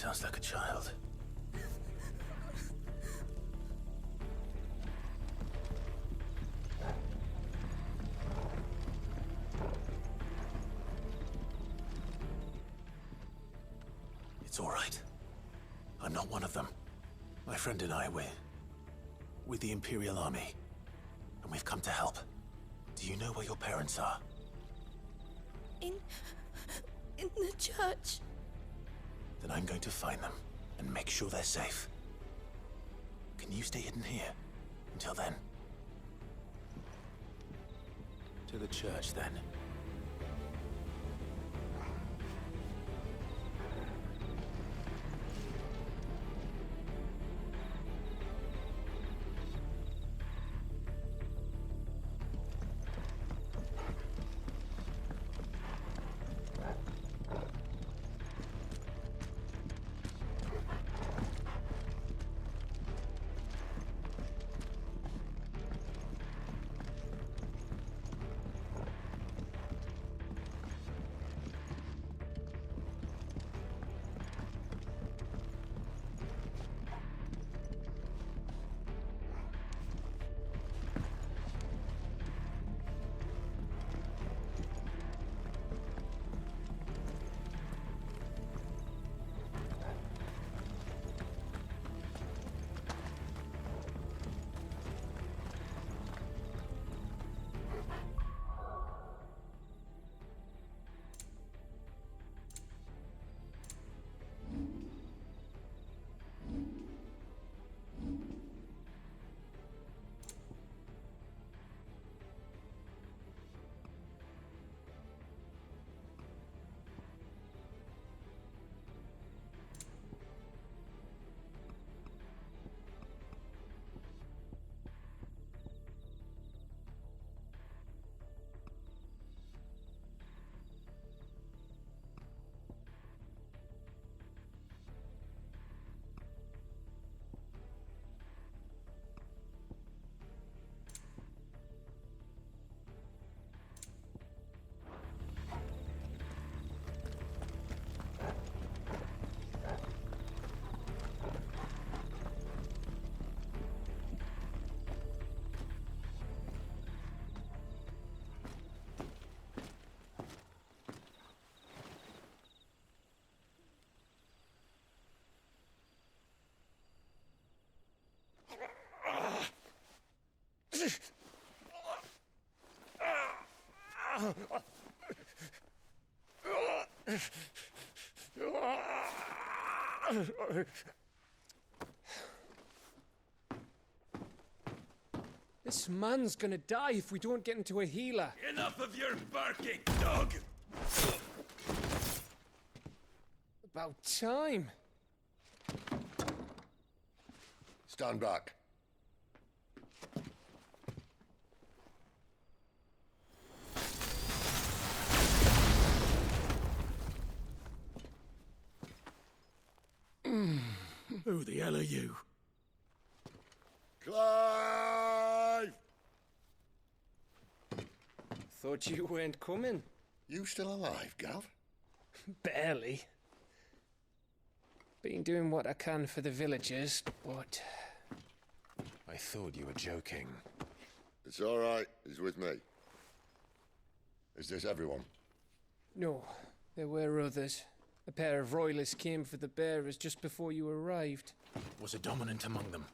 sounds like a child. It's all right. I'm not one of them. My friend and I, we're with the Imperial Army, and we've come to help. Do you know where your parents are? In the church. Then I'm going to find them and make sure they're safe. Can you stay hidden here until then? To the church, then. This man's gonna die if we don't get into a healer. Enough of your barking, dog! About time. Stand back. Who the hell are you? Clive! Thought you weren't coming. You still alive, Gav? Barely. Been doing what I can for the villagers, but... I thought you were joking. It's all right. He's with me. Is this everyone? No, there were others. A pair of royalists came for the bearers just before you arrived. Was a dominant among them?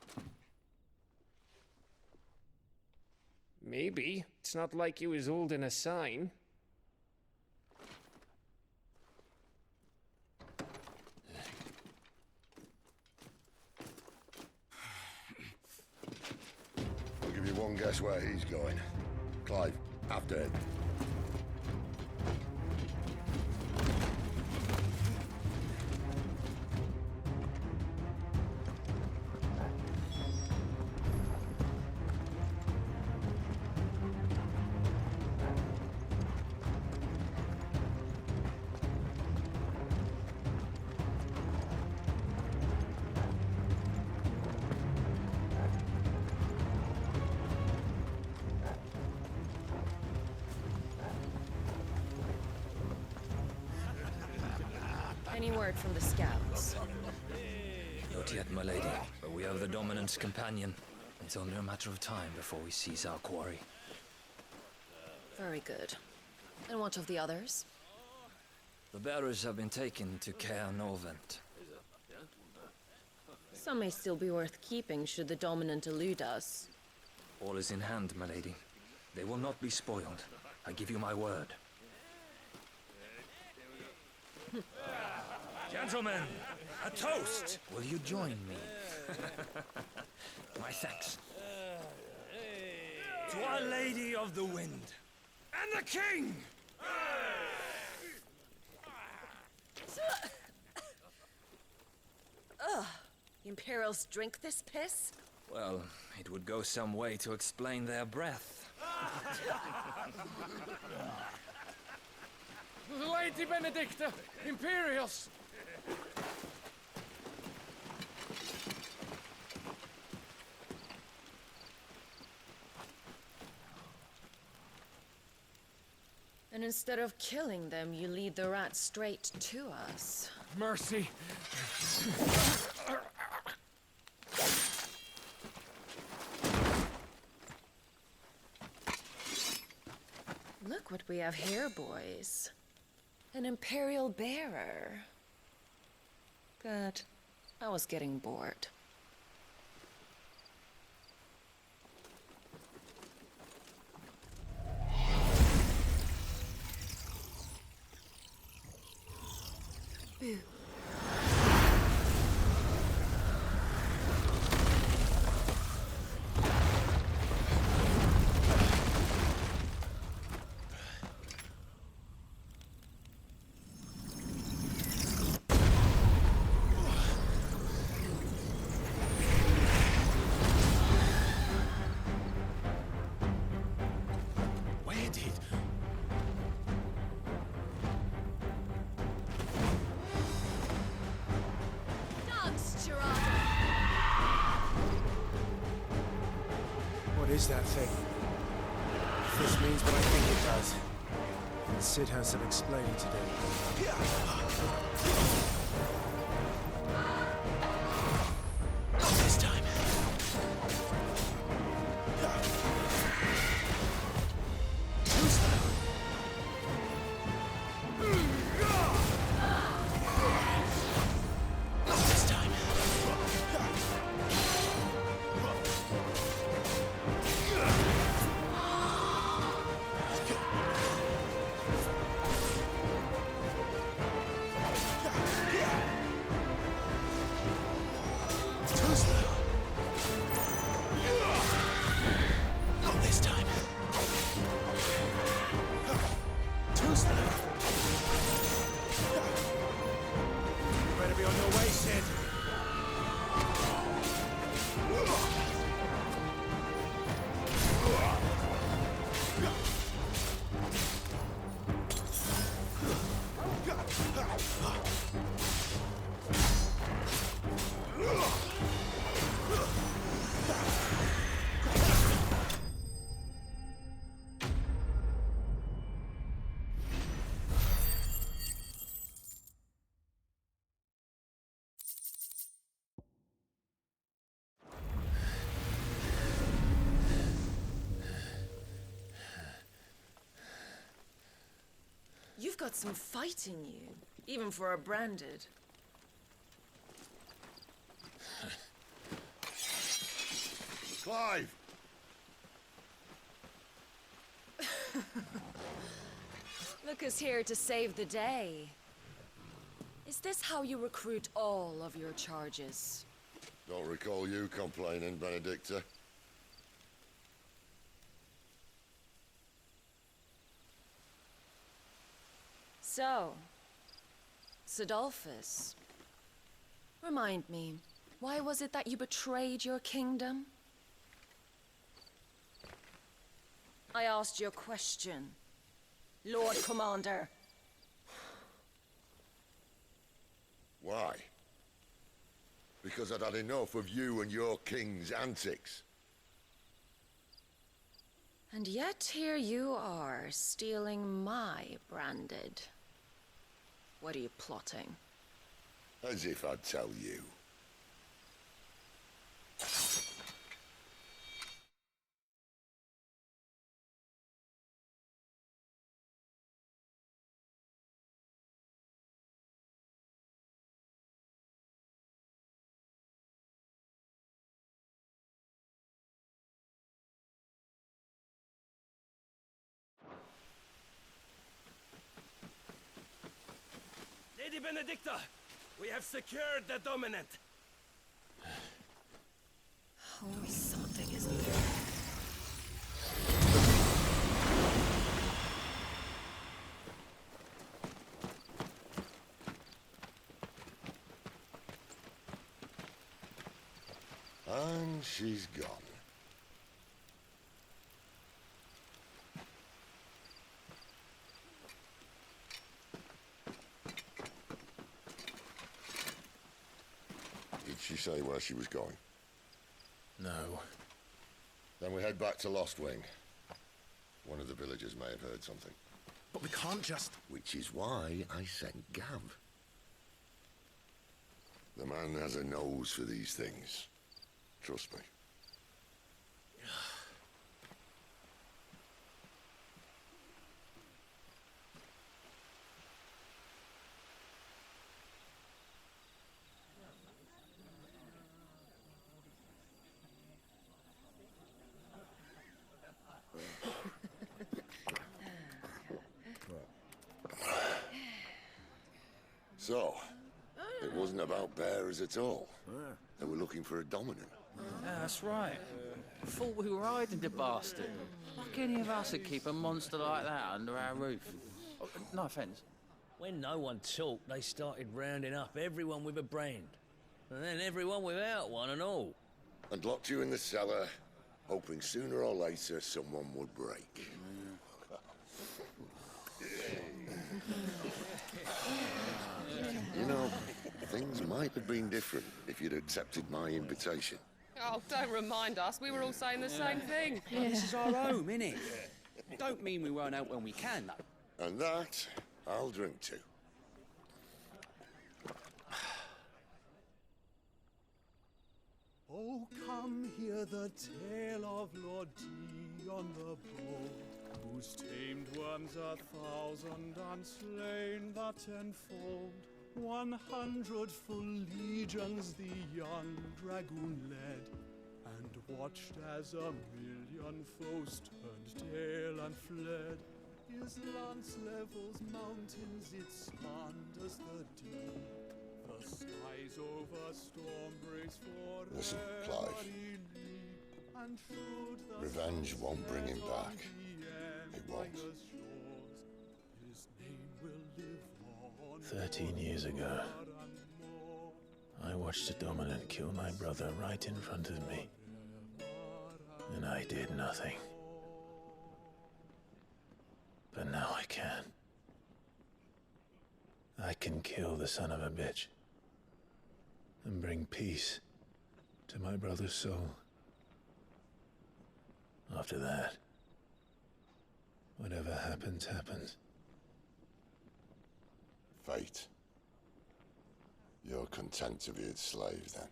Maybe. It's not like he was holding a sign. I'll give you one guess where he's going. Clive, after him. Any word from the scouts? Not yet, my lady, but we have the Dominant's companion. It's only a matter of time before we seize our quarry. Very good. And what of the others? The bearers have been taken to Caer Norvent. Some may still be worth keeping should the Dominant elude us. All is in hand, my lady. They will not be spoiled. I give you my word. Gentlemen, a toast! Will you join me? My thanks. To Our Lady of the Wind. And the King! The Imperials drink this piss? Well, it would go some way to explain their breath. Lady Benedicta! Imperials! And instead of killing them, you lead the rats straight to us. Mercy! Look what we have here, boys. An Imperial bearer. Good. I was getting bored. Boo. Where did... What is that thing? If this means what I think it does, then Sid has some explaining to do. Not this time. Too slow. Not this time. Too slow. Not this time. Too slow. You better be on your way, Sid. You've got some fight in you, even for a branded. Clive! Look who's here to save the day. Is this how you recruit all of your charges? Don't recall you complaining, Benedicta. So, Sidolphus, remind me, why was it that you betrayed your kingdom? I asked you a question, Lord Commander. Why? Because I'd had enough of you and your king's antics. And yet here you are, stealing my branded. What are you plotting? As if I'd tell you. Lady Benedicta, we have secured the dominant. Always something, isn't there? And she's gone. Did she say where she was going? No. Then we head back to Lost Wing. One of the villagers may have heard something. But we can't just... Which is why I sent Gav. The man has a nose for these things. Trust me. So, it wasn't about bearers at all. They were looking for a dominant. Yeah, that's right. Thought we were hiding the bastard. Like any of us would keep a monster like that under our roof. Oh, no offence. When no one talked, they started rounding up everyone with a brand. And then everyone without one and all. And locked you in the cellar, hoping sooner or later someone would break. You know, things might have been different if you'd accepted my invitation. Oh, don't remind us. We were all saying the same thing. This is our home, innit? Don't mean we won't out when we can, though. And that, I'll drink to. Oh, come hear the tale of Lord T on the bold, whose tamed worms 1,000 and slain the tenfold. 100 full legions the young dragoon led, and watched as 1,000,000 foes turned tail and fled. His lance levels mountains, it spanned as the deep. The skies over storm breaks for Listen, Clive. Revenge won't bring him back. It won't. 13 years ago, I watched a dominant kill my brother right in front of me. And I did nothing. But now I can. I can kill the son of a bitch and bring peace to my brother's soul. After that, whatever happens, happens. Fate. You're content to be its slave, then?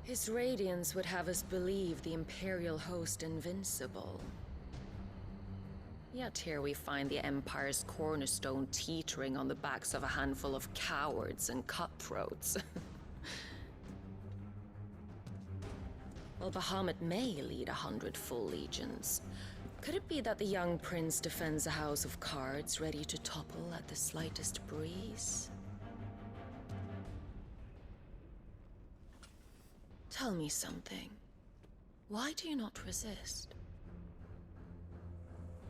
His radiance would have us believe the Imperial host invincible. Yet here we find the Empire's cornerstone teetering on the backs of a handful of cowards and cutthroats. While Bahamut may lead 100 full legions, could it be that the young prince defends a house of cards ready to topple at the slightest breeze? Tell me something. Why do you not resist?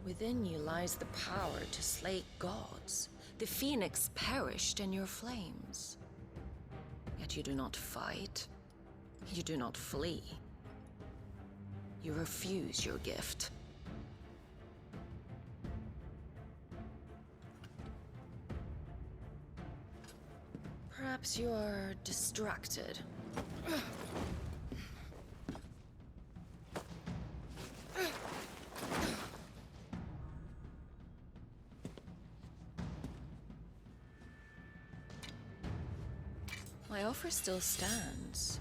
Within you lies the power to slay gods. The phoenix perished in your flames. Yet you do not fight. You do not flee. You refuse your gift. Perhaps you are distracted. My offer still stands.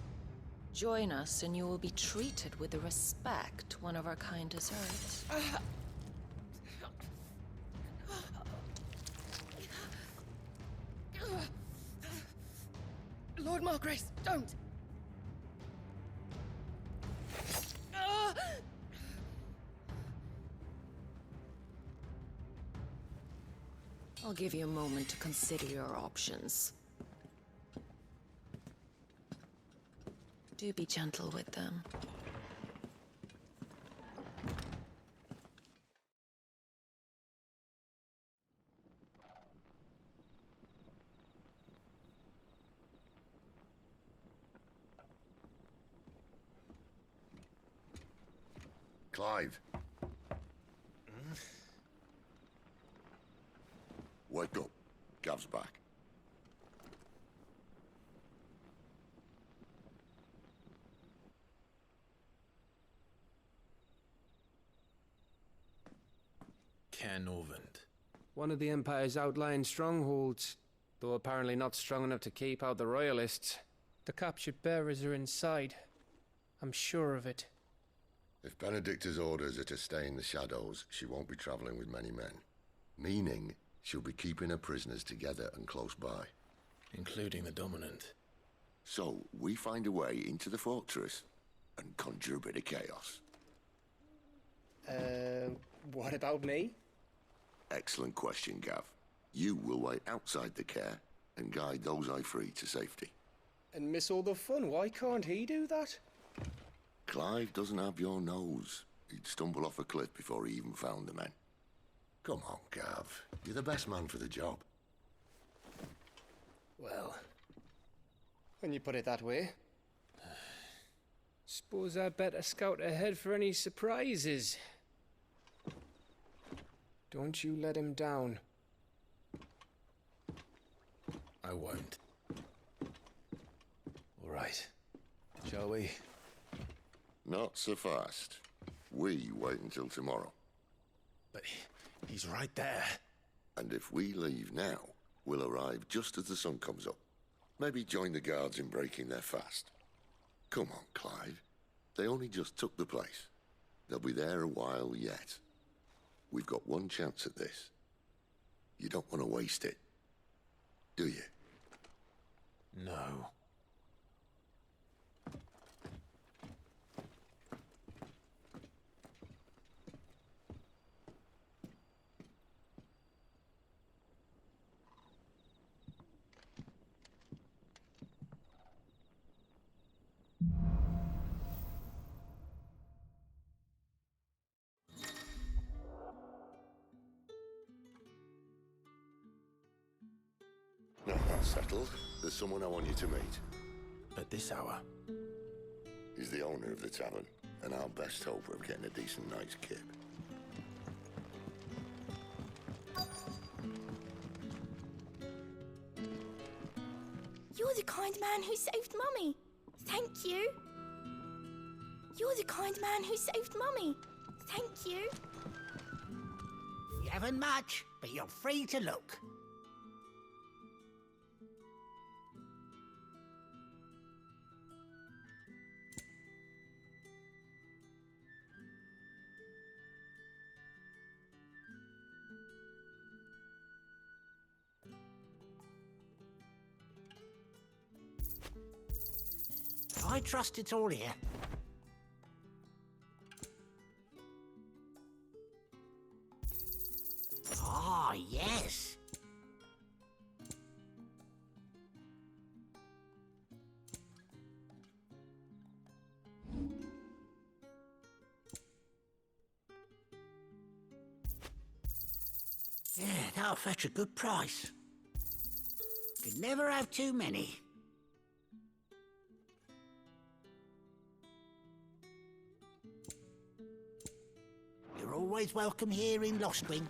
Join us and you will be treated with the respect one of our kind deserves. Lord Margrace, don't! I'll give you a moment to consider your options. Do be gentle with them. Clive. Wake up. Gav's back. Canovant. One of the Empire's outlying strongholds, though apparently not strong enough to keep out the Royalists. The captured bearers are inside. I'm sure of it. If Benedicta's orders are to stay in the shadows, she won't be traveling with many men. Meaning, she'll be keeping her prisoners together and close by. Including the Dominant. So, we find a way into the fortress and conjure a bit of chaos. What about me? Excellent question, Gav. You will wait outside the care and guide those I free to safety. And miss all the fun. Why can't he do that? Clive doesn't have your nose. He'd stumble off a cliff before he even found the men. Come on, Gav. You're the best man for the job. Well, when you put it that way. Suppose I'd better scout ahead for any surprises. Don't you let him down. I won't. All right. Shall we? Not so fast. We wait until tomorrow. But he's right there. And if we leave now, we'll arrive just as the sun comes up. Maybe join the guards in breaking their fast. Come on, Clive. They only just took the place. They'll be there a while yet. We've got one chance at this. You don't want to waste it, do you? No. No, that's settled. There's someone I want you to meet. At this hour? He's the owner of the tavern, and our best hope of getting a decent night's kip. You're the kind man who saved Mummy. Thank you. You're the kind man who saved Mummy. Thank you. You haven't much, but you're free to look. I trust it's all here. Ah, yes. Yeah, that'll fetch a good price. Could never have too many. You're always welcome here in Lostwing.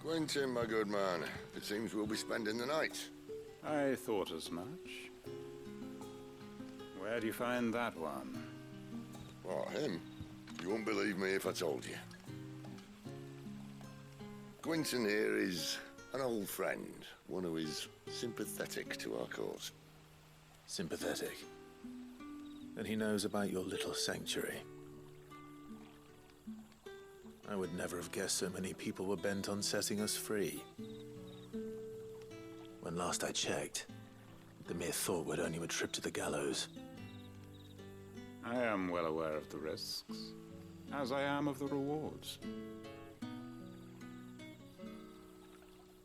Quentin, my good man. It seems we'll be spending the night. I thought as much. Where do you find that one? What, him? You won't believe me if I told you. Quentin here is an old friend, one who is sympathetic to our cause. Sympathetic? And he knows about your little sanctuary. I would never have guessed so many people were bent on setting us free. When last I checked, the mere thought would earn you a trip to the gallows. I am well aware of the risks, as I am of the rewards.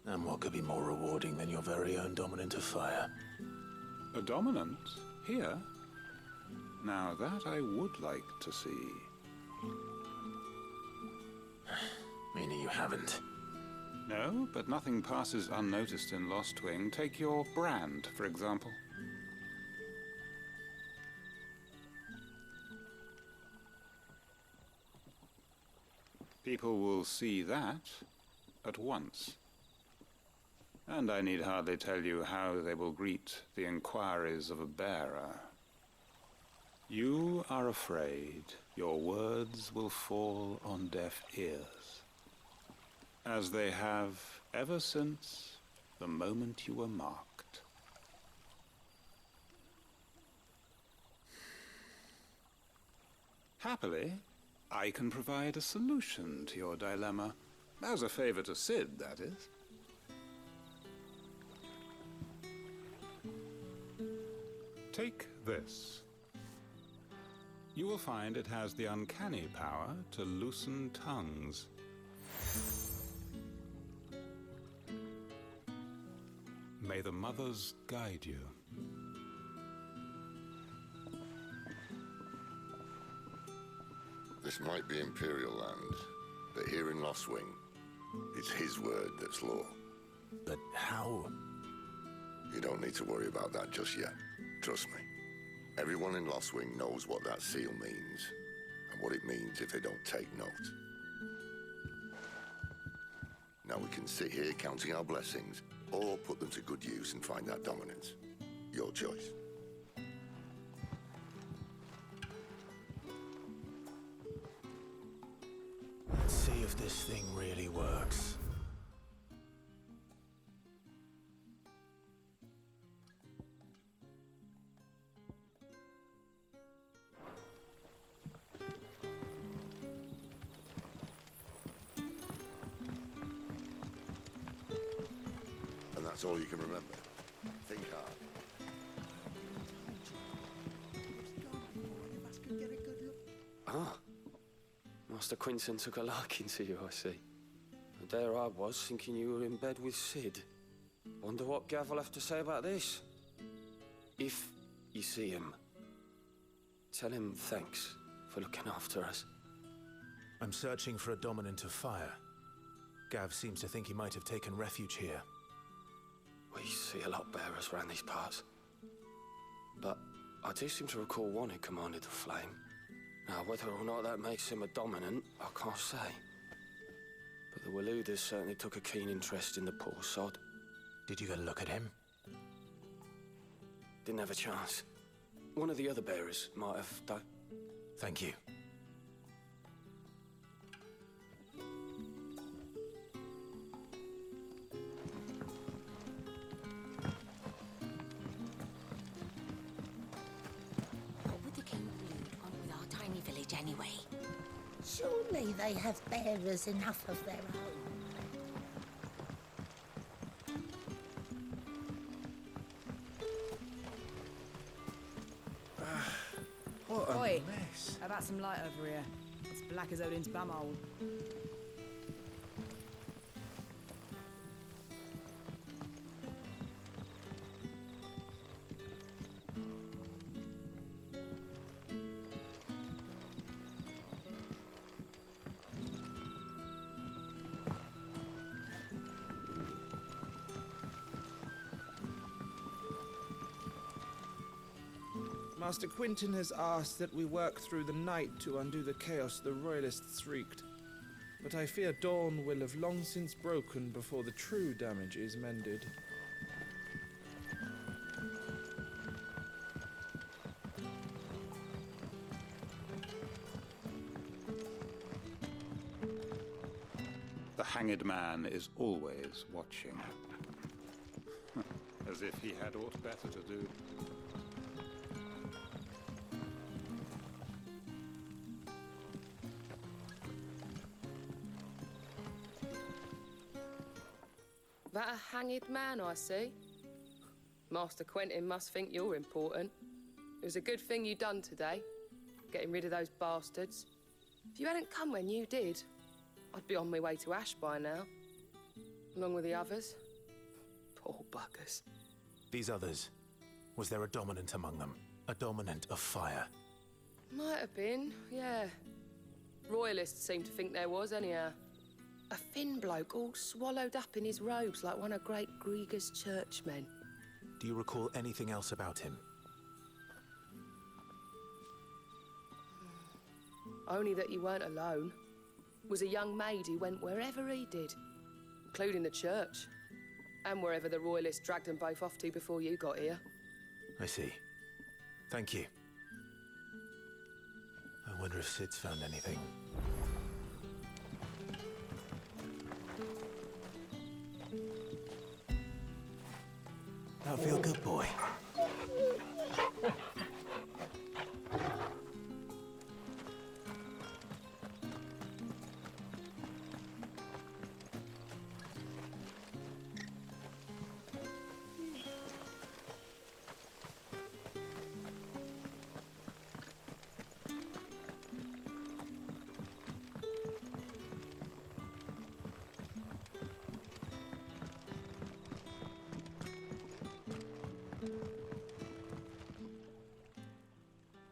And what could be more rewarding than your very own dominant of fire? A dominant? Here? Now that I would like to see. Meaning you haven't? No, but nothing passes unnoticed in Lost Wing. Take your brand, for example. People will see that at once. And I need hardly tell you how they will greet the inquiries of a bearer. You are afraid your words will fall on deaf ears, as they have ever since the moment you were marked. Happily, I can provide a solution to your dilemma. As a favor to Sid, that is. Take this. You will find it has the uncanny power to loosen tongues. May the mothers guide you. This might be Imperial land, but here in Lost Wing, it's his word that's law. But how? You don't need to worry about that just yet. Trust me. Everyone in Lost Wing knows what that seal means, and what it means if they don't take note. Now we can sit here counting our blessings, or put them to good use and find that dominance. Your choice. Let's see if this thing really works. And that's all you can remember. Think hard. Ah. Master Quentin took a liking to you, I see. And there I was, thinking you were in bed with Sid. Wonder what Gav will have to say about this. If you see him, tell him thanks for looking after us. I'm searching for a dominant of fire. Gav seems to think he might have taken refuge here. We see a lot bearers round these parts. But I do seem to recall one who commanded the flame. Now, whether or not that makes him a dominant, I can't say. But the Waluders certainly took a keen interest in the poor sod. Did you go look at him? Didn't have a chance. One of the other bearers might have, though. Thank you. Anyway, surely they have bearers enough of their own. What a Oi, mess. how about some light over here? It's black as Odin's bumhole. Master Quentin has asked that we work through the night to undo the chaos the Royalists wreaked. but I fear dawn will have long since broken before the true damage is mended. The hanged man is always watching. As if he had aught better to do. That a hanged man I see? Master Quentin must think you're important. It was a good thing you done today, getting rid of those bastards. If you hadn't come when you did, I'd be on my way to Ash by now, along with the others. Poor buggers. These others, was there a dominant among them? A dominant of fire? Might have been, yeah. Royalists seem to think there was, anyhow. A thin bloke all swallowed up in his robes like one of Great Grieger's churchmen. Do you recall anything else about him? Only that you weren't alone. Was a young maid who went wherever he did, including the church, and wherever the Royalists dragged them both off to before you got here. I see. Thank you. I wonder if Sid's found anything. Now feel good, boy.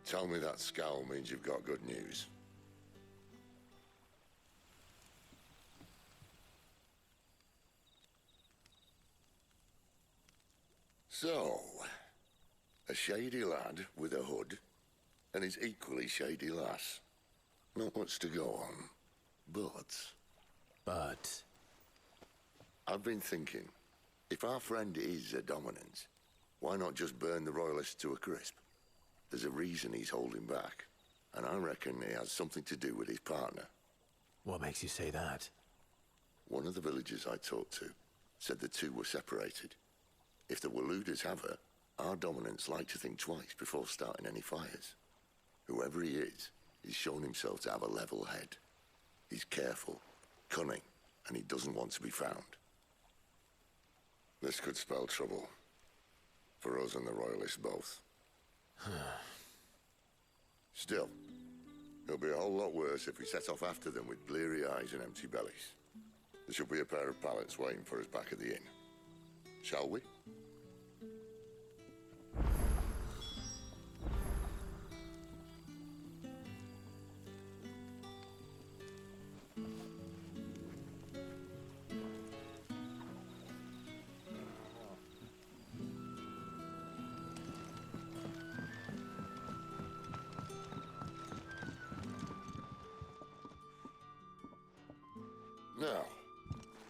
Tell me that scowl means you've got good news. So, a shady lad with a hood, and his equally shady lass. Not much to go on, but... I've been thinking, if our friend is a dominant, why not just burn the Royalists to a crisp? There's a reason he's holding back, and I reckon he has something to do with his partner. What makes you say that? One of the villagers I talked to said the two were separated. If the Waluders have her, our dominants like to think twice before starting any fires. Whoever he is, he's shown himself to have a level head. He's careful, cunning, and he doesn't want to be found. This could spell trouble. For us and the Royalists both. Still, it'll be a whole lot worse if we set off after them with bleary eyes and empty bellies. There should be a pair of pallets waiting for us back at the inn. Shall we? Now,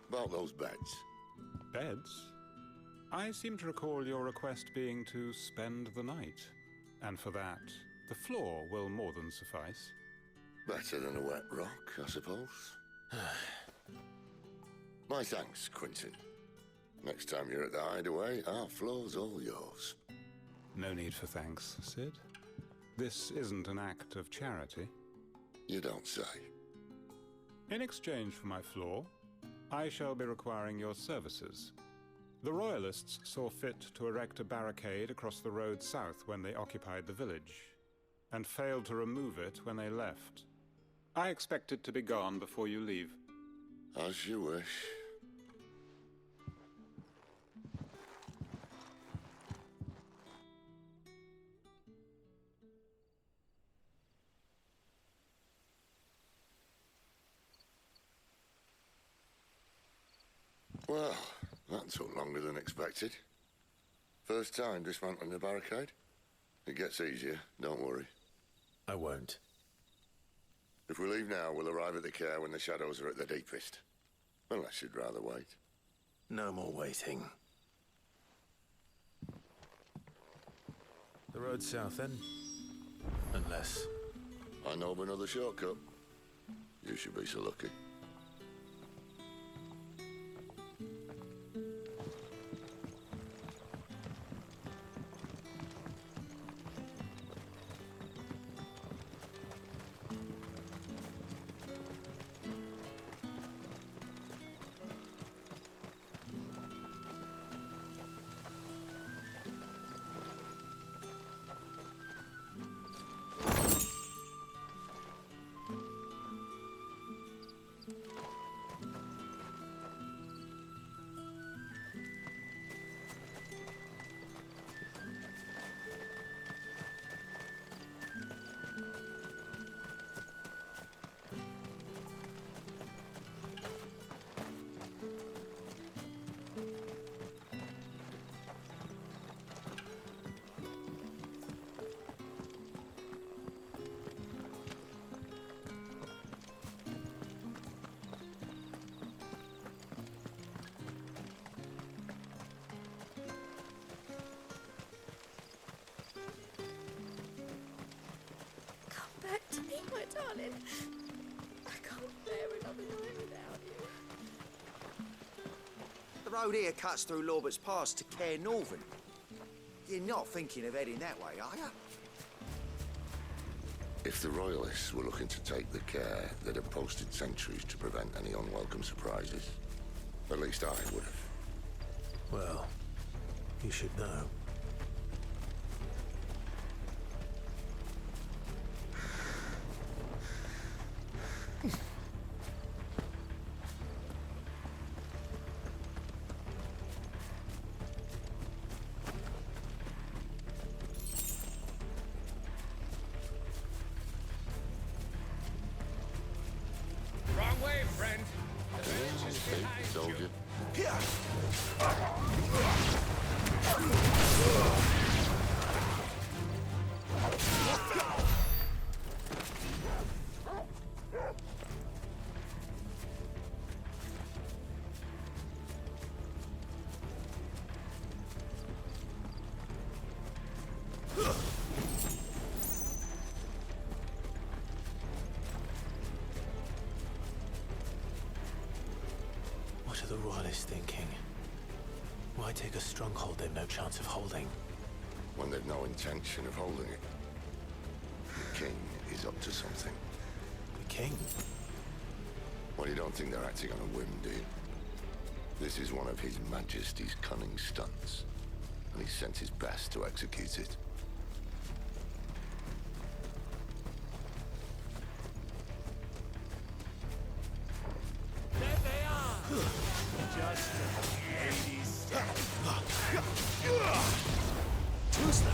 about those beds. Beds? I seem to recall your request being to spend the night. And for that, the floor will more than suffice. Better than a wet rock, I suppose. My thanks, Quentin. Next time you're at the hideaway, our floor's all yours. No need for thanks, Sid. This isn't an act of charity. You don't say. In exchange for my floor, I shall be requiring your services. The Royalists saw fit to erect a barricade across the road south when they occupied the village, and failed to remove it when they left. I expect it to be gone before you leave. As you wish. Well, that took longer than expected. First time dismantling the barricade? It gets easier, don't worry. I won't. If we leave now, we'll arrive at the care when the shadows are at their deepest. Unless you'd rather wait. No more waiting. The road south, then? Unless... I know of another shortcut. You should be so lucky. Back to me, my darling. I can't bear another night without you. The road here cuts through Lorbert's Pass to Care Northern. You're not thinking of heading that way, are you? If the Royalists were looking to take the care, they'd have posted sentries to prevent any unwelcome surprises. At least I would have. Well, you should know. Wrong way, friend. The village is behind Told you. What are the Royalists thinking? Why take a stronghold they've no chance of holding? When they've no intention of holding it. The king is up to something. The king? Well, you don't think they're acting on a whim, do you? This is one of His Majesty's cunning stunts, and he's sent his best to execute it. There they are! Just a lady's step. Too slow.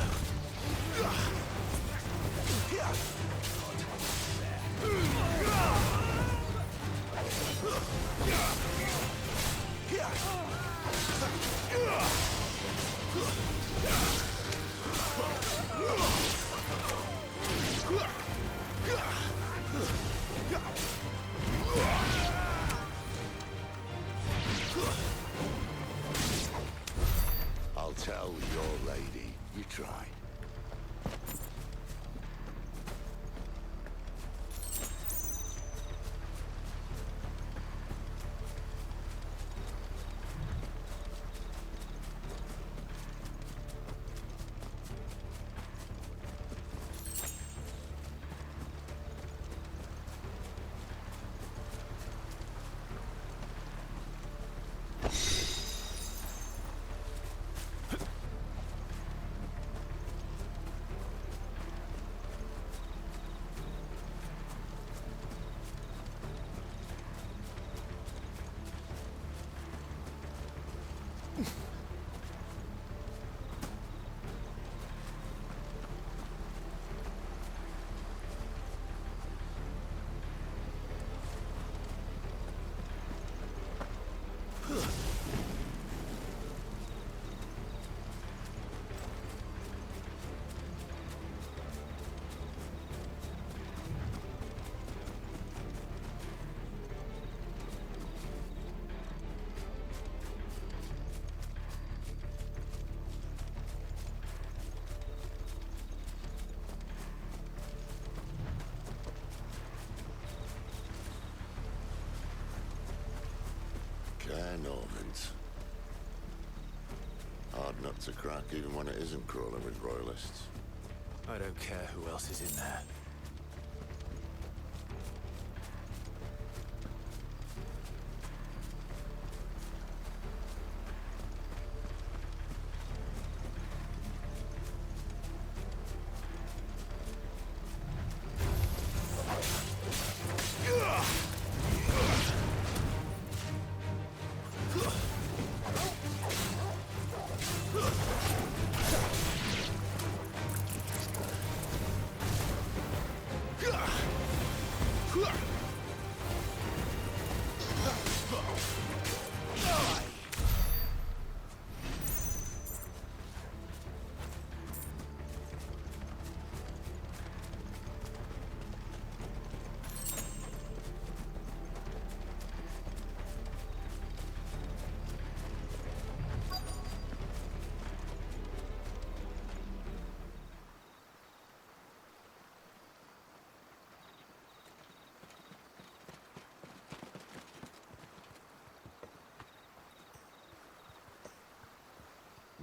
Norvins. Hard nut to crack, even when it isn't crawling with royalists. I don't care who else is in there.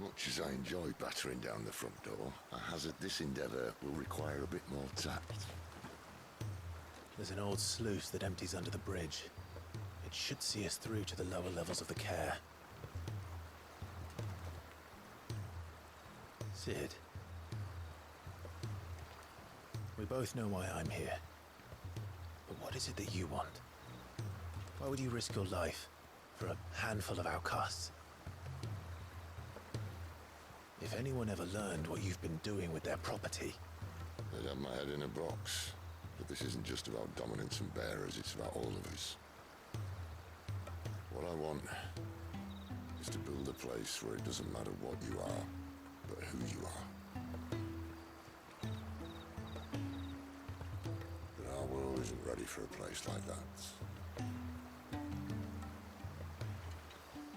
Much as I enjoy battering down the front door, I hazard this endeavour will require a bit more tact. There's an old sluice that empties under the bridge. It should see us through to the lower levels of the care. Sid. We both know why I'm here. But what is it that you want? Why would you risk your life for a handful of outcasts? If anyone ever learned what you've been doing with their property... They'd have my head in a box. But this isn't just about dominance and bearers, it's about all of us. What I want is to build a place where it doesn't matter what you are, but who you are. But our world isn't ready for a place like that.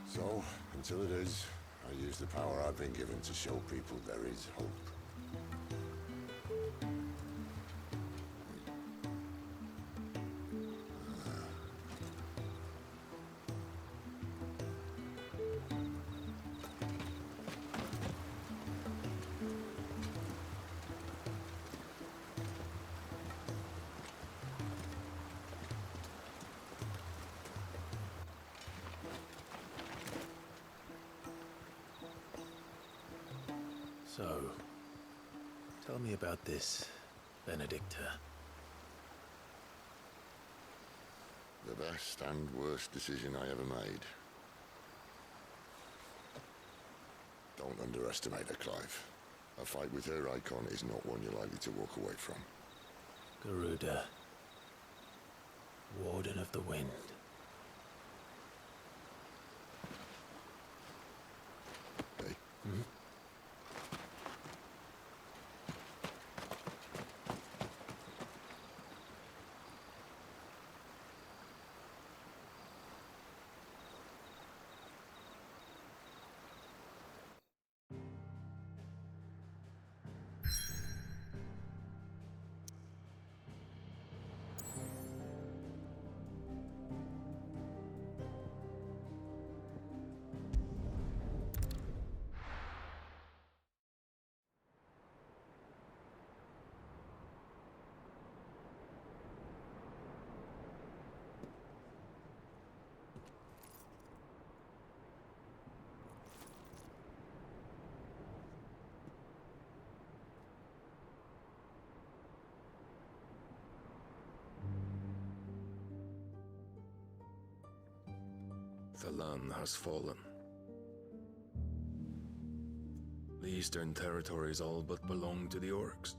So, until it is, I use the power I've been given to show people there is hope. So, tell me about this, Benedicta. The best and worst decision I ever made. Don't underestimate her, Clive. A fight with her icon is not one you're likely to walk away from. Garuda. Warden of the Wind. Hey? Hmm? The land has fallen. The Eastern territories all but belong to the orcs.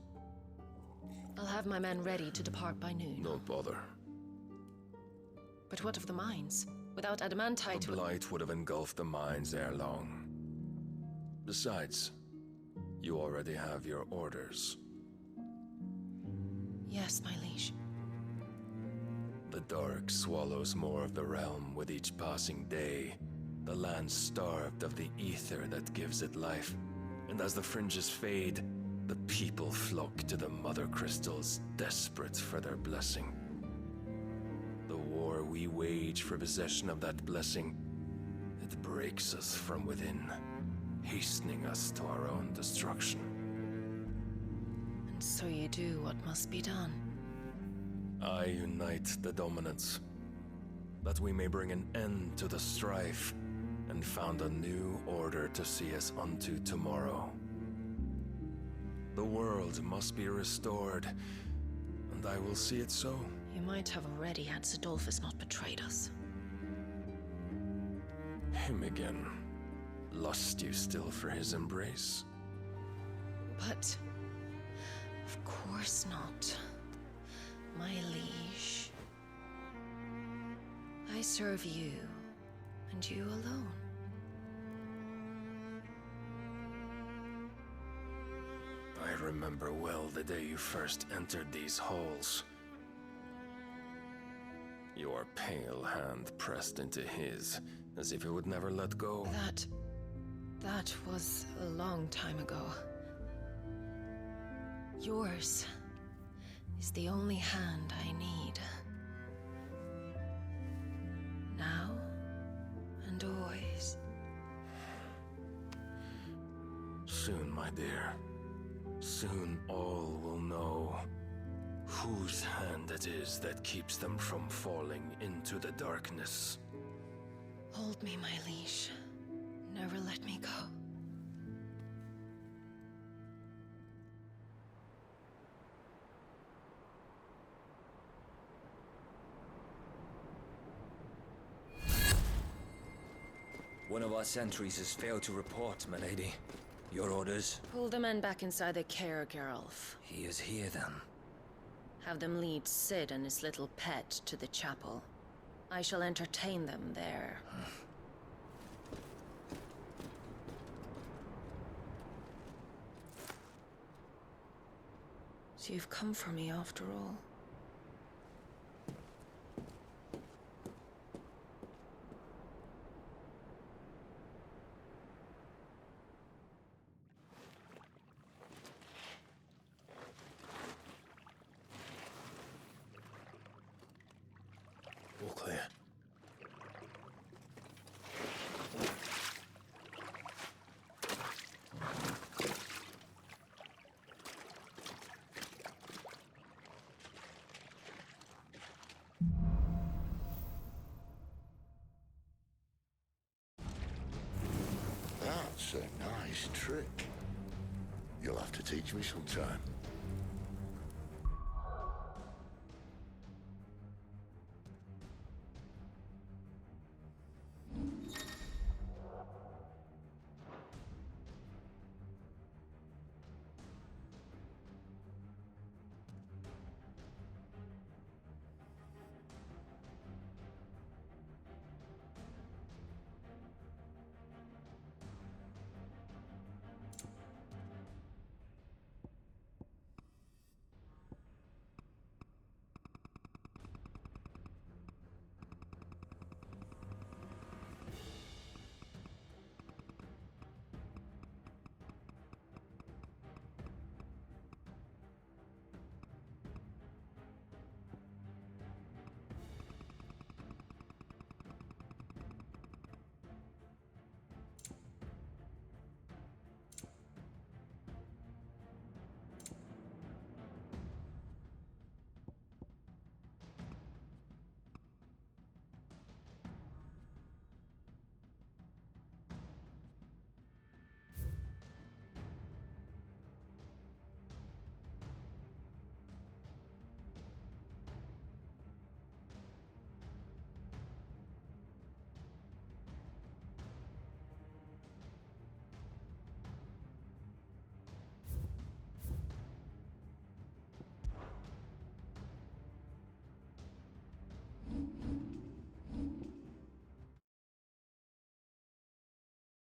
I'll have my men ready to depart by noon. Don't bother. But what of the mines? Without adamantite... The blight would have engulfed the mines ere long. Besides, you already have your orders. Yes, my liege. The dark swallows more of the realm with each passing day. The land starved of the ether that gives it life. And as the fringes fade, the people flock to the mother crystals, desperate for their blessing. The war we wage for possession of that blessing It breaks us from within, hastening us to our own destruction. And so you do what must be done. I unite the dominants, that we may bring an end to the strife and found a new order to see us unto tomorrow. The world must be restored, and I will see it so. You might have already had Zidolphus not betrayed us. Him again. Lust you still for his embrace? But... of course not. My liege. I serve you, and you alone. I remember well the day you first entered these halls. Your pale hand pressed into his, as if it would never let go. That was a long time ago. Yours is the only hand I need. Now and always. Soon, my dear. Soon all will know whose hand it is that keeps them from falling into the darkness. Hold me, my liege. Never let me go. One of our sentries has failed to report, my lady. Your orders? Pull the men back inside the care, Geralf. He is here, then. Have them lead Sid and his little pet to the chapel. I shall entertain them there. So you've come for me after all. All clear. That's a nice trick. You'll have to teach me sometime.